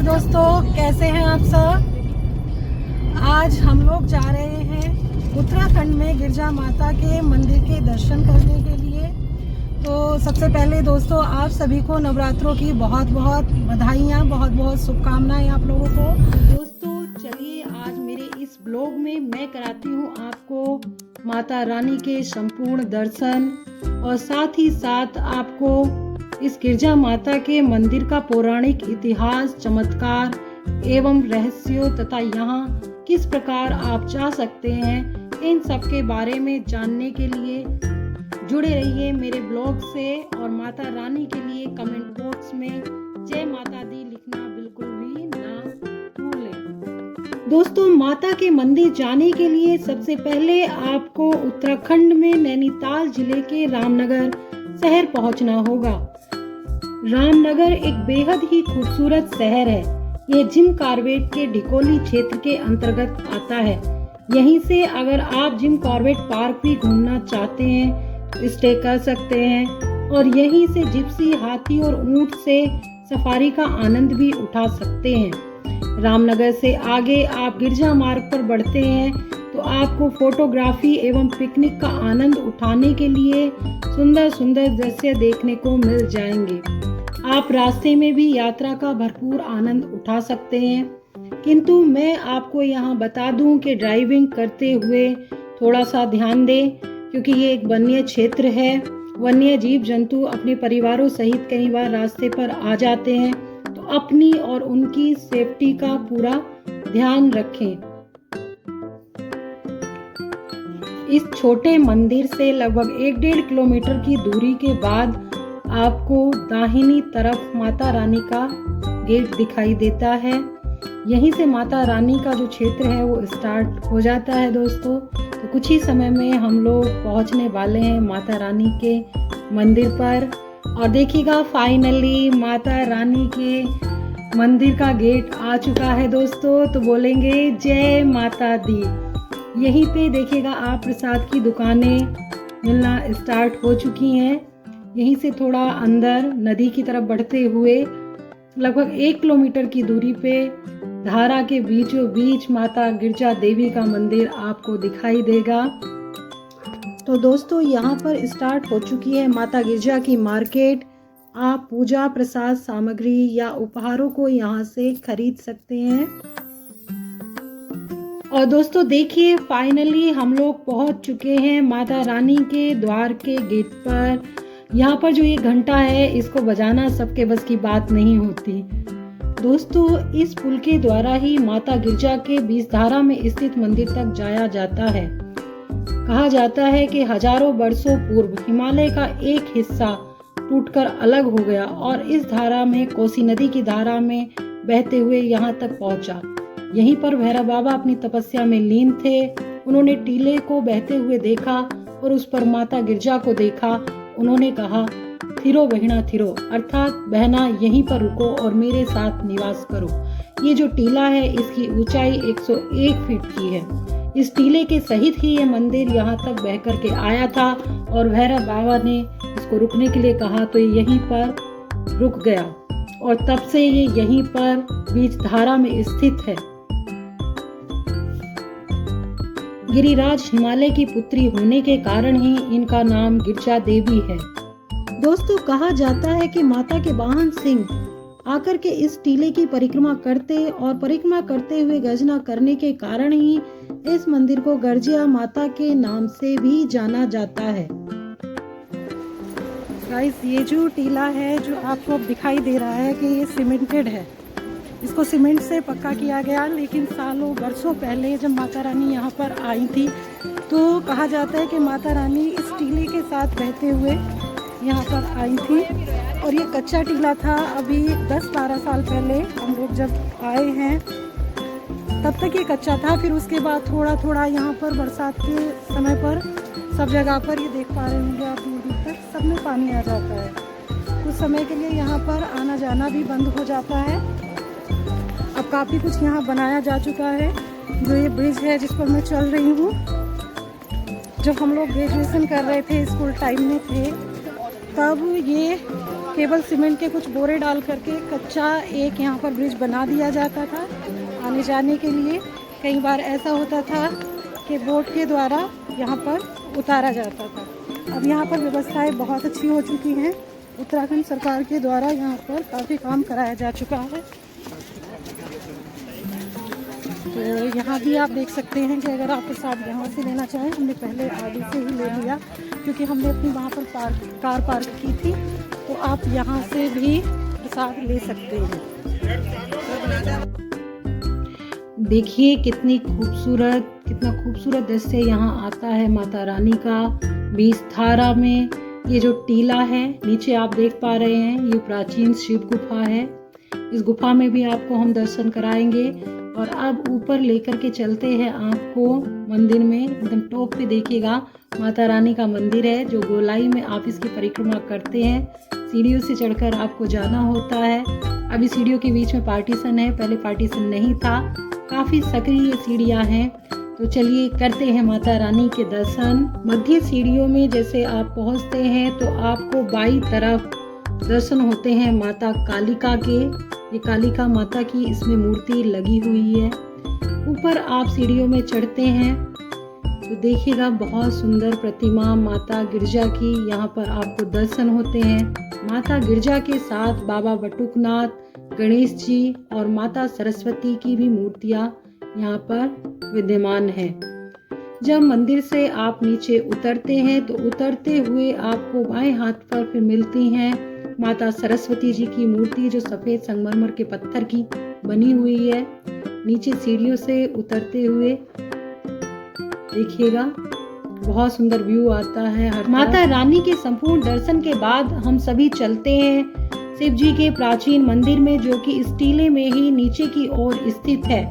नमस्कार दोस्तों, कैसे हैं आप सब। आज हम लोग जा रहे हैं उत्तराखंड में गिरजा माता के मंदिर के दर्शन करने के लिए। तो सबसे पहले दोस्तों, आप सभी को नवरात्रों की बहुत बहुत बधाइयाँ, बहुत बहुत शुभकामनाएं आप लोगों को। दोस्तों चलिए, आज मेरे इस ब्लॉग में मैं कराती हूँ आपको माता रानी के संपूर्ण दर्शन और साथ ही साथ आपको इस गिरजा माता के मंदिर का पौराणिक इतिहास, चमत्कार एवं रहस्यों तथा यहाँ किस प्रकार आप जा सकते हैं, इन सब के बारे में जानने के लिए जुड़े रहिए मेरे ब्लॉग से। और माता रानी के लिए कमेंट बॉक्स में जय माता दी लिखना बिल्कुल भी ना भूलें। दोस्तों, माता के मंदिर जाने के लिए सबसे पहले आपको उत्तराखंड में नैनीताल जिले के रामनगर शहर पहुंचना होगा। रामनगर एक बेहद ही खूबसूरत शहर है। ये जिम कॉर्बेट के ढिकोली क्षेत्र के अंतर्गत आता है। यहीं से अगर आप जिम कॉर्बेट पार्क भी घूमना चाहते हैं तो स्टे कर सकते हैं और यहीं से जिप्सी, हाथी और ऊंट से सफारी का आनंद भी उठा सकते हैं। रामनगर से आगे आप गिरजा मार्ग पर बढ़ते हैं तो आपको फोटोग्राफी एवं पिकनिक का आनंद उठाने के लिए सुंदर सुंदर दृश्य देखने को मिल जाएंगे। आप रास्ते में भी यात्रा का भरपूर आनंद उठा सकते हैं, किंतु मैं आपको यहाँ बता दूं कि ड्राइविंग करते हुए थोड़ा सा ध्यान दें, क्योंकि ये एक वन्य क्षेत्र है। वन्य जीव जंतु अपने परिवारों सहित कई बार रास्ते पर आ जाते हैं, तो अपनी और उनकी सेफ्टी का पूरा ध्यान रखें। इस छोटे मंदिर से लगभग 1-1.5 किलोमीटर की दूरी के बाद आपको दाहिनी तरफ माता रानी का गेट दिखाई देता है। यहीं से माता रानी का जो क्षेत्र है वो स्टार्ट हो जाता है दोस्तों। तो कुछ ही समय में हम लोग पहुंचने वाले हैं माता रानी के मंदिर पर। और देखिएगा, फाइनली माता रानी के मंदिर का गेट आ चुका है दोस्तों। तो बोलेंगे जय माता दी। यहीं पे देखिएगा आप प्रसाद की दुकानें मिलना स्टार्ट हो चुकी हैं। यहीं से थोड़ा अंदर नदी की तरफ बढ़ते हुए लगभग 1 किलोमीटर की दूरी पे धारा के बीचों बीच माता गिरजा देवी का मंदिर आपको दिखाई देगा। तो दोस्तों, यहाँ पर स्टार्ट हो चुकी है माता गिरजा की मार्केट। आप पूजा, प्रसाद सामग्री या उपहारों को यहाँ से खरीद सकते हैं। और दोस्तों देखिए, फाइनली हम लोग पहुँच चुके हैं माता रानी के द्वार के गेट पर। यहाँ पर जो ये घंटा है, इसको बजाना सबके बस की बात नहीं होती दोस्तों। इस पुल के द्वारा ही माता गिरजा के बीसधारा में स्थित मंदिर तक जाया जाता है। कहा जाता है कि हजारों वर्षों पूर्व हिमालय का एक हिस्सा टूटकर अलग हो गया और इस धारा में कोसी नदी की धारा में बहते हुए यहाँ तक पहुँचा। यहीं पर भैरव बाबा अपनी तपस्या में लीन थे। उन्होंने टीले को बहते हुए देखा और उस पर माता गिरजा को देखा। उन्होंने कहा, थिरो बहिना थिरो, अर्थात बहना यहीं पर रुको और मेरे साथ निवास करो। ये जो टीला है, इसकी ऊंचाई 101 फीट की है। इस टीले के सहित ही ये मंदिर यहाँ तक बह कर के आया था और भैरव बाबा ने इसको रुकने के लिए कहा तो ये यहीं पर रुक गया और तब से ये यहीं पर बीच धारा में स्थित है। गिरिराज हिमालय की पुत्री होने के कारण ही इनका नाम गिरजा देवी है। दोस्तों, कहा जाता है कि माता के वाहन सिंह आकर के इस टीले की परिक्रमा करते और परिक्रमा करते हुए गर्जना करने के कारण ही इस मंदिर को गिरजा माता के नाम से भी जाना जाता है। गाइस, ये जो टीला है जो आपको दिखाई दे रहा है कि ये सीमेंटेड है। इसको सीमेंट से पक्का किया गया, लेकिन सालों वर्षों पहले जब माता रानी यहाँ पर आई थी तो कहा जाता है कि माता रानी इस टीले के साथ बहते हुए यहाँ पर आई थी। और ये कच्चा टीला था। अभी 10-12 साल पहले हम लोग जब आए हैं तब तक ये कच्चा था। फिर उसके बाद थोड़ा थोड़ा यहाँ पर बरसात के समय पर सब जगह पर, ये देख पा रहे होंगे आप दूर दूर तक, सब में पानी आ जाता है। कुछ समय के लिए यहाँ पर आना जाना भी बंद हो जाता है। अब काफ़ी कुछ यहाँ बनाया जा चुका है। जो ये ब्रिज है जिस पर मैं चल रही हूँ, जब हम लोग ग्रेजुएशन कर रहे थे, स्कूल टाइम में थे, तब ये केवल सीमेंट के कुछ बोरे डाल करके कच्चा एक यहाँ पर ब्रिज बना दिया जाता था आने जाने के लिए। कई बार ऐसा होता था कि बोट के द्वारा यहाँ पर उतारा जाता था। अब यहाँ पर व्यवस्थाएं बहुत अच्छी हो चुकी हैं। उत्तराखंड सरकार के द्वारा यहाँ पर काफ़ी काम कराया जा चुका है। तो यहाँ भी आप देख सकते हैं कि अगर आप प्रसाद यहाँ से लेना चाहें, हमने पहले आगे से ही ले लिया क्योंकि हमने अपनी वहाँ पर कार पार्क की थी, तो आप यहाँ से भी प्रसाद ले सकते हैं। देखिए कितना खूबसूरत दृश्य यहाँ आता है माता रानी का। बीसधारा में ये जो टीला है नीचे आप देख पा रहे हैं, ये प्राचीन शिव गुफा है। इस गुफा में भी आपको हम दर्शन कराएंगे। और अब ऊपर लेकर के चलते हैं आपको मंदिर में। एकदम टॉप पे देखिएगा माता रानी का मंदिर है, जो गोलाई में आप इसकी परिक्रमा करते हैं। सीढ़ियों से चढ़कर आपको जाना होता है। अभी सीढ़ियों के बीच में पार्टीशन है, पहले पार्टीशन नहीं था। काफ़ी सक्रिय सीढ़ियाँ हैं। तो चलिए करते हैं माता रानी के दर्शन। मध्य सीढ़ियों में जैसे आप पहुँचते हैं तो आपको बाईं तरफ दर्शन होते हैं माता कालिका के। ये कालिका माता की इसमें मूर्ति लगी हुई है। ऊपर आप सीढ़ियों में चढ़ते हैं तो देखिएगा बहुत सुंदर प्रतिमा माता गिरजा की यहाँ पर आपको दर्शन होते हैं। माता गिरजा के साथ बाबा बटुकनाथ, गणेश जी और माता सरस्वती की भी मूर्तियाँ यहाँ पर विद्यमान है। जब मंदिर से आप नीचे उतरते हैं तो उतरते हुए आपको बाएं हाथ पर फिर मिलती हैं माता सरस्वती जी की मूर्ति, जो सफ़ेद संगमरमर के पत्थर की बनी हुई है। नीचे सीढ़ियों से उतरते हुए देखिएगा बहुत सुंदर व्यू आता है। माता रानी के संपूर्ण दर्शन के बाद हम सभी चलते हैं शिव जी के प्राचीन मंदिर में, जो कि इस टीले में ही नीचे की ओर स्थित है।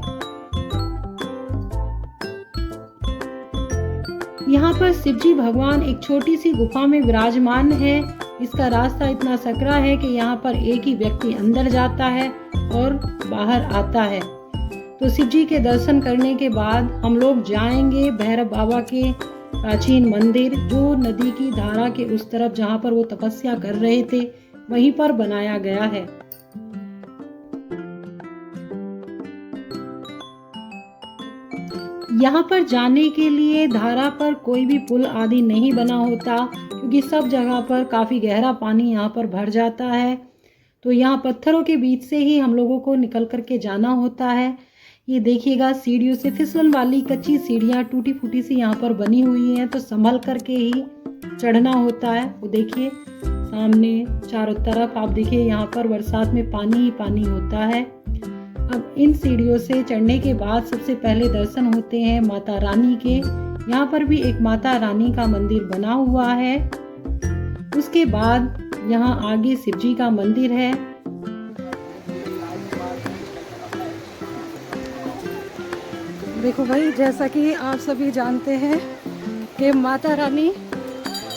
यहाँ पर शिव जी भगवान एक छोटी सी गुफा में विराजमान है। इसका रास्ता इतना सकरा है कि यहाँ पर एक ही व्यक्ति अंदर जाता है और बाहर आता है। तो शिव जी के दर्शन करने के बाद हम लोग जाएंगे भैरव बाबा के प्राचीन मंदिर, जो नदी की धारा के उस तरफ जहाँ पर वो तपस्या कर रहे थे वहीं पर बनाया गया है। यहाँ पर जाने के लिए धारा पर कोई भी पुल आदि नहीं बना होता, क्योंकि सब जगह पर काफ़ी गहरा पानी यहाँ पर भर जाता है। तो यहाँ पत्थरों के बीच से ही हम लोगों को निकल करके जाना होता है। ये देखिएगा सीढ़ियों से फिसलन वाली कच्ची सीढ़ियाँ टूटी फूटी सी यहाँ पर बनी हुई हैं, तो संभल करके ही चढ़ना होता है। वो देखिए सामने चारों तरफ आप देखिए यहाँ पर बरसात में पानी ही पानी होता है। अब इन सीढ़ियों से चढ़ने के बाद सबसे पहले दर्शन होते हैं माता रानी के। यहाँ पर भी एक माता रानी का मंदिर बना हुआ है। उसके बाद यहाँ आगे शिव जी का मंदिर है। देखो भाई, जैसा कि आप सभी जानते हैं कि माता रानी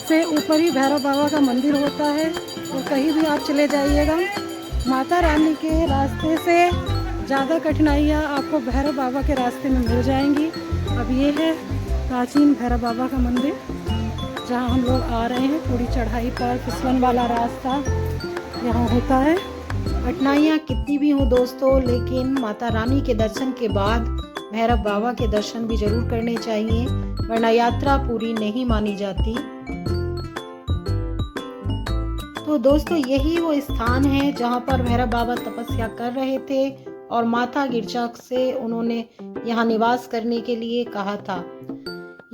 से ऊपर ही भैरव बाबा का मंदिर होता है। और कहीं भी आप चले जाइएगा, माता रानी के रास्ते से ज़्यादा कठिनाइयाँ आपको भैरव बाबा के रास्ते में मिल जाएंगी। अब ये है प्राचीन भैरव बाबा का मंदिर, जहाँ हम लोग आ रहे हैं। थोड़ी चढ़ाई पर फिसलन वाला रास्ता यहाँ होता है। कठिनाइयाँ कितनी भी हो दोस्तों, लेकिन माता रानी के दर्शन के बाद भैरव बाबा के दर्शन भी जरूर करने चाहिए, वरना यात्रा पूरी नहीं मानी जाती। तो दोस्तों यही वो स्थान है जहाँ पर भैरव बाबा तपस्या कर रहे थे और माता गिरजा से उन्होंने यहाँ निवास करने के लिए कहा था।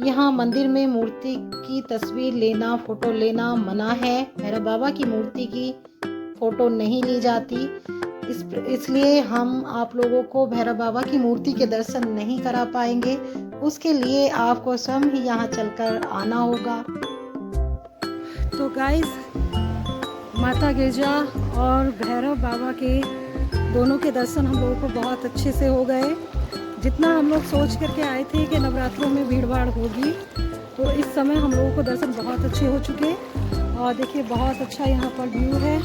यहाँ मंदिर में मूर्ति की तस्वीर लेना, फोटो लेना मना है। भैरव बाबा की मूर्ति की फोटो नहीं ली जाती, इसलिए हम आप लोगों को भैरव बाबा की मूर्ति के दर्शन नहीं करा पाएंगे। उसके लिए आपको स्वयं ही यहाँ चलकर आना होगा। तो गाइस, माता गिरजा और भैरव बाबा के दोनों के दर्शन हम लोगों को बहुत अच्छे से हो गए। जितना हम लोग सोच करके आए थे कि नवरात्रों में भीड़ भाड़ होगी, तो इस समय हम लोगों को दर्शन बहुत अच्छे हो चुके। और देखिए बहुत अच्छा यहाँ पर व्यू है।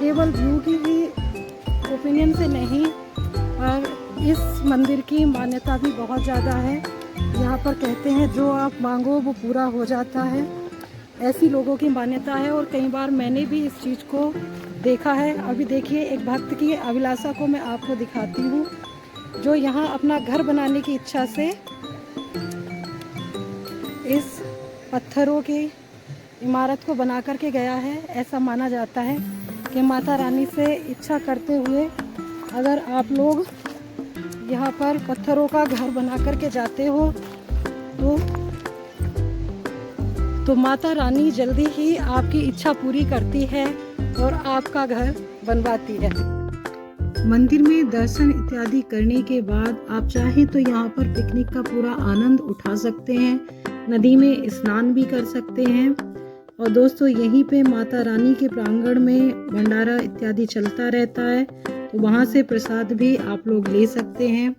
केवल व्यू की ही ओपिनियन से नहीं, पर इस मंदिर की मान्यता भी बहुत ज़्यादा है। यहाँ पर कहते हैं जो आप मांगो वो पूरा हो जाता है, ऐसी लोगों की मान्यता है। और कई बार मैंने भी इस चीज़ को देखा है। अभी देखिए एक भक्त की अभिलाषा को मैं आपको दिखाती हूँ, जो यहाँ अपना घर बनाने की इच्छा से इस पत्थरों की इमारत को बना करके गया है। ऐसा माना जाता है कि माता रानी से इच्छा करते हुए अगर आप लोग यहाँ पर पत्थरों का घर बना करके जाते हो तो माता रानी जल्दी ही आपकी इच्छा पूरी करती है और आपका घर बनवाती है। मंदिर में दर्शन इत्यादि करने के बाद आप चाहें तो यहाँ पर पिकनिक का पूरा आनंद उठा सकते हैं, नदी में स्नान भी कर सकते हैं। और दोस्तों यहीं पे माता रानी के प्रांगण में भंडारा इत्यादि चलता रहता है, तो वहाँ से प्रसाद भी आप लोग ले सकते हैं।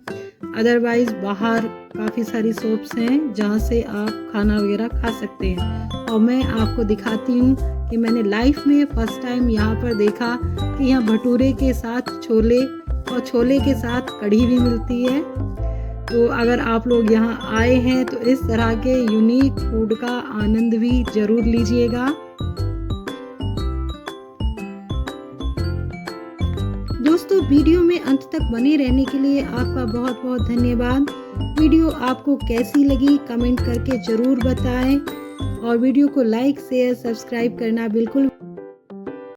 अदरवाइज बाहर काफ़ी सारी शॉप्स हैं जहाँ से आप खाना वगैरह खा सकते हैं। और मैं आपको दिखाती हूँ कि मैंने लाइफ में फर्स्ट टाइम यहाँ पर देखा कि यहाँ भटूरे के साथ छोले और छोले के साथ कढ़ी भी मिलती है। तो अगर आप लोग यहाँ आए हैं तो इस तरह के यूनिक फूड का आनंद भी जरूर लीजिएगा। दोस्तों वीडियो में अंत तक बने रहने के लिए आपका बहुत बहुत धन्यवाद। वीडियो आपको कैसी लगी कमेंट करके ज़रूर बताएं और वीडियो को लाइक शेयर सब्सक्राइब करना बिल्कुल